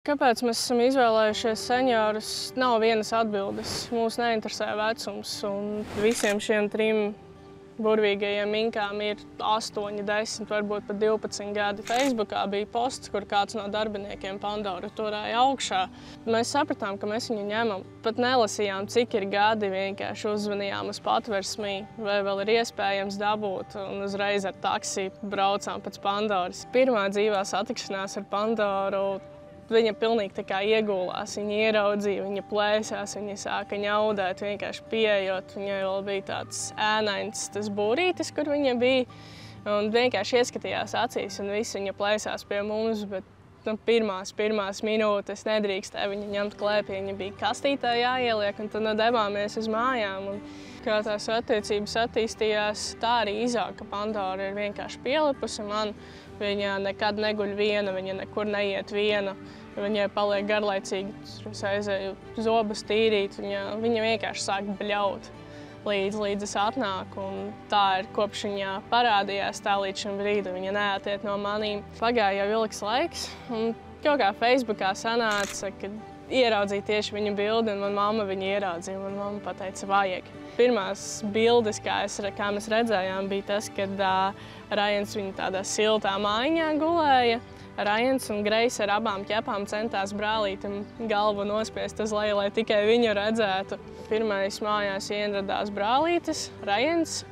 Kāpēc mēs esam izvēlējušies seniorus? Nav vienas atbildes. Mūs neinteresē vecums, un visiem šiem trim burvīgajiem minkām ir 8, 10, varbūt pat 12 gadi. Facebookā bija posts, kur kāds no darbiniekiem Pandoru turēja augšā. Mēs sapratām, ka mēs viņu ņemam. Pat nelasījām, cik ir gadi, vienkārši uzzvanījām uz patversmī, vai vēl ir iespējams dabūt, un uzreiz ar taksi braucām pēc Pandoras. Pirmā dzīvā satikšanās ar Pandoru. Viņa pilnīgi tā kā iegulās, viņa ieraudzīja, viņa plēsās, viņa sāka ņaudēt, vienkārši pieejot. Viņai vēl bija tāds ēnains, tas būrītis, kur viņa bija, un vienkārši ieskatījās acīs, un viss viņa plēsās pie mums, bet pirmās minūtes nedrīkstēja viņa ņemt klēpī, viņa bija kastītē jāieliek, un tad devāmies uz mājām. Un kā tās attiecības attīstījās, tā arī izauga, ka Pandora ir vienkārši pielipusi man. Viņa nekad neguļ viena, viņa nekur neiet viena. Viņai paliek garlaicīgi, es aizēju zobus tīrīt, viņa vienkārši sāk bļaut, līdz es atnāku. Un tā ir, kopš viņa parādījās tā līdz šim brīdim, viņa neatiet no manīm. Pagāja jau ilgs laiks, un kaut kā Facebookā sanāca, kad ieraudzīja tieši viņa bildi, un mana mamma viņu ieraudzīja, un mana mamma pateica, vajag. Pirmās bildes, kā mēs redzējām, bija tas, kad Rajans viņa tādā siltā mājiņā gulēja. Rajans un Greisa ar abām ķepām centās brālītim galvu nospiest uz leju, lai tikai viņu redzētu. Pirmais mājās ieradās brālītis, Rajans,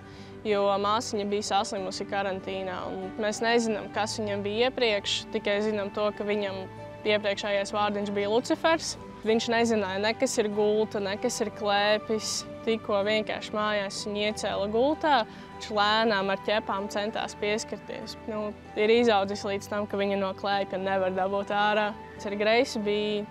jo māsiņa bija saslimusi karantīnā. Un mēs nezinām, kas viņam bija iepriekš, tikai zinām to, ka viņam iepriekšējais vārdiņš bija Lucifers. Viņš nezināja, ne kas ir gulta, ne kas ir klēpis. Tikko vienkārši mājās viņu iecēla gultā, viņš lēnām ar ķepām centās pieskarties. Ir izaudzis līdz tam, ka viņa no klēpja nevar dabūt ārā. Ar Greisu bija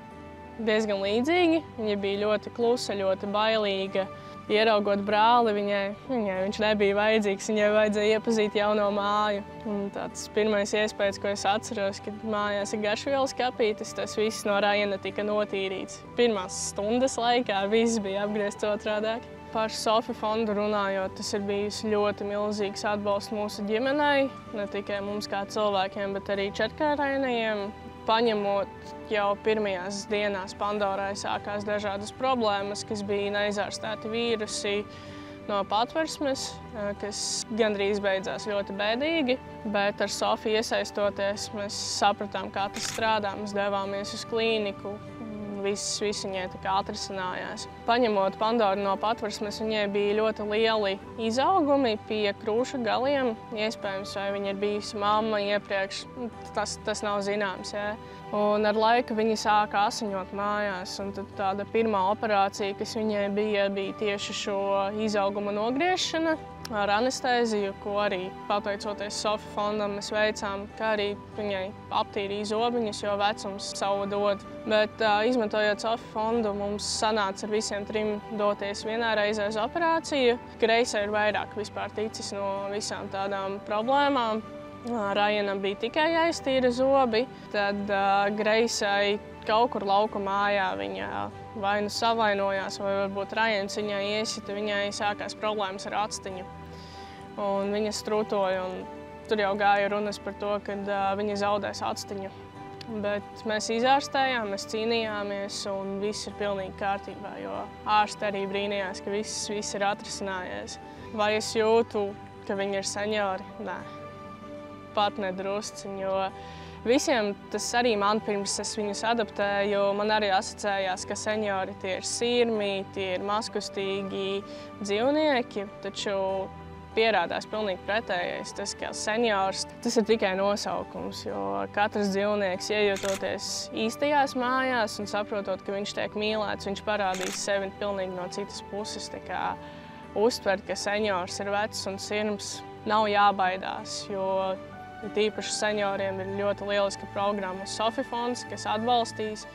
diezgan līdzīgi. Viņa bija ļoti klusa, ļoti bailīga. Ieraugot brāli, viņai viņš nebija vajadzīgs, viņai vajadzēja iepazīt jauno māju. Un tāds pirmais iespējas, ko es atceros, kad mājās ir garšvielas kapītes, tas viss no Rajana tika notīrīts. Pirmās stundas laikā viss bija apgriezts otrādāk. Par Sofi fondu runājot, tas ir bijis ļoti milzīgs atbalsts mūsu ģimenei, ne tikai mums kā cilvēkiem, bet arī četkārainajiem. Paņemot jau pirmajās dienās Pandorai sākās dažādas problēmas, kas bija neizārstēti vīrusi no patversmes, kas gandrīz beidzās ļoti bēdīgi. Bet ar Sofiju iesaistoties, mēs sapratām, kā tas strādā. Mēs devāmies uz klīniku. Viss viņai tā kā atrisinājās. Paņemot Pandoru no patversmes, viņai bija ļoti lieli izaugumi pie krūša galiem. Iespējams, vai viņa ir bijusi mamma iepriekš, tas nav zināms. Ja? Un ar laiku viņa sāka asiņot mājās. Un tad tāda pirmā operācija, kas viņai bija tieši šo izaugumu nogriešana ar anestēziju, ko arī pateicoties Sofi fondam mēs veicām, kā arī viņai aptīrīja zobiņus, jo vecums savu dod. Bet izmantojot Sofi fondu, mums sanāca ar visiem trim doties vienā reizē uz operāciju. Greisai ir vairāk vispār ticis no visām tādām problēmām. Rajanam bija tikai jāiztīra zobi, tad Greisai kaut kur lauku mājā viņa vai nu savainojās, vai varbūt Rajans viņai iesita, viņai sākās problēmas ar actiņu. Un viņa strūtoja, un tur jau gāja runas par to, ka viņa zaudēs actiņu. Bet mēs izārstējām, mēs cīnījāmies, un viss ir pilnīgi kārtībā, jo ārsti arī brīnījās, ka viss ir atrisinājies. Vai es jūtu, ka viņi ir seniori? Nē, pat nedrusciņ, jo visiem tas arī man pirms es viņus adaptēju, jo man arī asociējās, ka seniori tie ir sirmi, tie ir mazkustīgi dzīvnieki, taču pierādās pilnīgi pretējais. Tas, kā seniors, tas ir tikai nosaukums, jo katrs dzīvnieks, iejūtoties īstajās mājās un saprotot, ka viņš tiek mīlēts, viņš parādīs sevi pilnīgi no citas puses. Tā kā uztvert, ka seniors ir vecs un sirms, nav jābaidās, jo tīpaši senioriem ir ļoti lieliska programma Sofi fonds, kas atbalstīs.